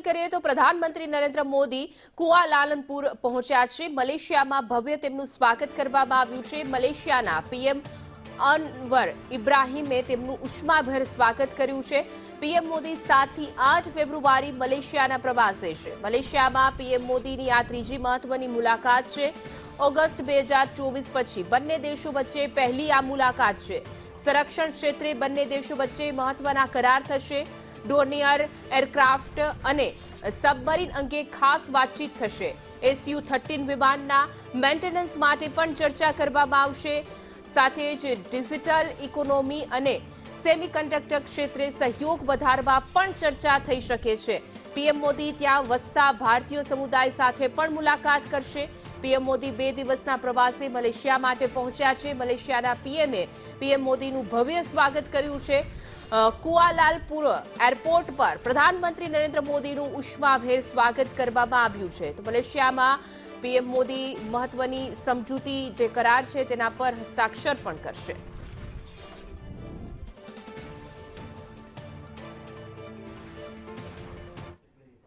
કરીએ તો પ્રધાનમંત્રી નરેન્દ્ર મોદી કુઆલાલંપુર પહોંચ્યા છે। મલેશિયામાં ભવ્ય તેમનું સ્વાગત કરવામાં આવ્યું છે। મલેશિયાના પીએમ અનવર ઇબ્રાહીમે તેમનું ઉષ્માભેર સ્વાગત કર્યું છે। પીએમ મોદી 7 થી 8 ફેબ્રુઆરી મલેશિયાના પ્રવાસે છે। મલેશિયામાં પીએમ મોદીની આ ત્રીજી મહત્વની મુલાકાત છે। ઓગસ્ટ 2024 પછી બંને દેશો વચ્ચે પહેલી આ મુલાકાત છે। સંરક્ષણ ક્ષેત્રે બંને દેશો વચ્ચે મહત્વના કરાર થશે। ડોર્નિયર એરક્રાફ્ટ અને સબમરીન અંગે ખાસ વાતચીત થશે। SU-13 વિમાનના મેન્ટેનન્સ માટે પણ ચર્ચા કરવામાં આવશે। સાથે જ ડિજિટલ ઇકોનોમી અને સેમિકન્ડક્ટર ક્ષેત્રે સહયોગ વધારવા પણ ચર્ચા થઈ શકે છે। પીએમ મોદી ત્યાં વસતા ભારતીય સમુદાય સાથે પણ મુલાકાત કરશે। પીએમ મોદી 2 દિવસના પ્રવાસે મલેશિયા માટે પહોંચ્યા છે। મલેશિયાના પીએમએ પીએમ મોદીનું ભવ્ય સ્વાગત કર્યું છે। કુઆલાલંપુર એરપોર્ટ પર પ્રધાનમંત્રી નરેન્દ્ર મોદીનું ઉષ્માભેર સ્વાગત કરવામાં આવ્યું છે। તો મલેશિયામાં પીએમ મોદી મહત્વની સમજૂતી જે કરાર છે તેના પર હસ્તાક્ષર પણ કરશે।